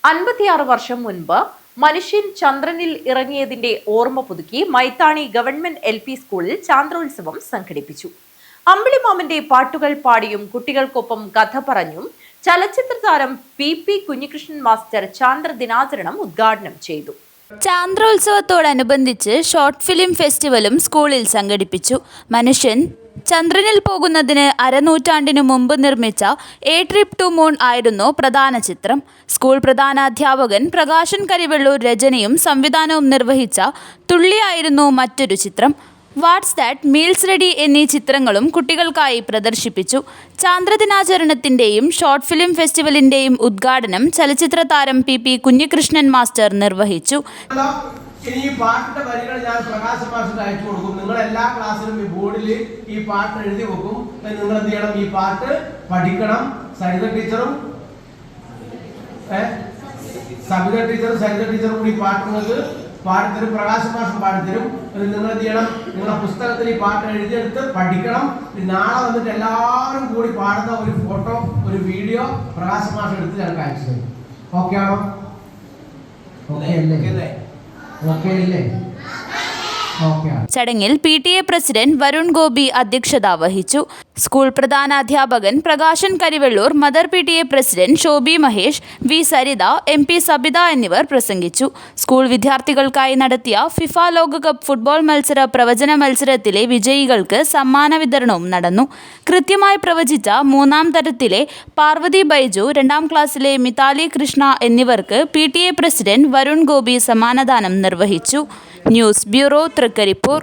56 വർഷം മുൻപ് മനുഷ്യൻ ചന്ദ്രനിൽ ഇറങ്ങിയതിന്റെ ഓർമ്മ പുതുക്കി മൈത്താണി ഗവൺമെന്റ് LP സ്കൂളിൽ ചാന്ദ്രോത്സവം സംഘടിപ്പിച്ചു. അമ്പിളിമാമന്റെ പാട്ടുകൾ പാടിയും കുട്ടികൾക്കൊപ്പം കഥ പറഞ്ഞും ചലച്ചിത്ര താരം PP കുഞ്ഞികൃഷ്ണൻ മാസ്റ്റർ ചാന്ദ്ര ദിനാചരണം ഉദ്ഘാടനം ചെയ്തു. ചാന്ദ്രോത്സവത്തോടനുബന്ധിച്ച് ഷോർട്ട് ഫിലിം ഫെസ്റ്റിവലും സ്കൂളിൽ സംഘടിപ്പിച്ചു. മനുഷ്യൻ ചന്ദ്രനിൽ പോകുന്നതിന് അരനൂറ്റാണ്ടിനു മുമ്പ് നിർമ്മിച്ച എ ട്രിപ്പ് ടു മൂൺ ആയിരുന്നു പ്രധാന ചിത്രം. സ്കൂൾ പ്രധാനാധ്യാപകൻ പ്രകാശൻ കരിവെള്ളൂർ രചനയും സംവിധാനവും നിർവഹിച്ച തുള്ളിയായിരുന്നു മറ്റൊരു ചിത്രം. വാട്ട്സ് ദാറ്റ്, മീൽസ് റെഡി എന്നീ ചിത്രങ്ങളും കുട്ടികൾക്കായി പ്രദർശിപ്പിച്ചു. ചാന്ദ്രദിനാചരണത്തിന്റെയും ഷോർട്ട് ഫിലിം ഫെസ്റ്റിവലിന്റെയും ഉദ്ഘാടനം ചലച്ചിത്ര താരം PP കുഞ്ഞികൃഷ്ണൻ മാസ്റ്റർ നിർവഹിച്ചു. ഇനി ഈ പാട്ടിന്റെ വരികൾ ഞാൻ പ്രകാശ മാഷിന് അയച്ചു കൊടുക്കും. നിങ്ങൾ എല്ലാ ക്ലാസ്സിലും ഈ ബോർഡിൽ ഈ പാട്ട് എഴുതി വെക്കും. നിങ്ങൾ എന്ത് ചെയ്യണം? ഈ പാട്ട് പഠിക്കണം. സരിത ടീച്ചറും സരിത ടീച്ചറും കൂടി പാട്ട് നിങ്ങൾക്ക് പാടിത്തരും. പ്രകാശ മാഷും പാടിത്തരും. നിങ്ങൾ എന്ത് ചെയ്യണം? നിങ്ങളുടെ പുസ്തകത്തിൽ ഈ പാട്ട് എഴുതിയെടുത്ത് പഠിക്കണം. നാളെ വന്നിട്ട് എല്ലാവരും കൂടി പാടുന്ന ഒരു ഫോട്ടോ, ഒരു വീഡിയോ പ്രകാശ മാഷ് എടുത്ത് ഞങ്ങൾക്ക് അയച്ചു തരും. ഓക്കെ ആണോ? ഓക്കെ അല്ലേ? ചടങ്ങിൽ PTA പ്രസിഡന്റ് വരുൺ ഗോപി അധ്യക്ഷത വഹിച്ചു. സ്കൂൾ പ്രധാനാധ്യാപകൻ Prakashan Karivellur, mother PTA president Shobhi Mahesh, V Saritha, MP Sabitha എന്നിവർ പ്രസംഗിച്ചു. സ്കൂൾ വിദ്യാർത്ഥികൾക്കായി നടത്തിയ ഫിഫ ലോകകപ്പ് ഫുട്ബോൾ മത്സര പ്രവചന മത്സരത്തിലെ വിജയികൾക്ക് സമ്മാന വിതരണവും നടന്നു. കൃത്യമായി പ്രവചിച്ച 3ാം തരത്തിലെ പാർവതി ബൈജു, 2ാം ക്ലാസ്സിലെ മിതാലി കൃഷ്ണ എന്നിവർക്ക് PTA പ്രസിഡന്റ് വരുൺ ഗോപി സമ്മാനദാനം നിർവഹിച്ചു. News bureau, Trikaripur.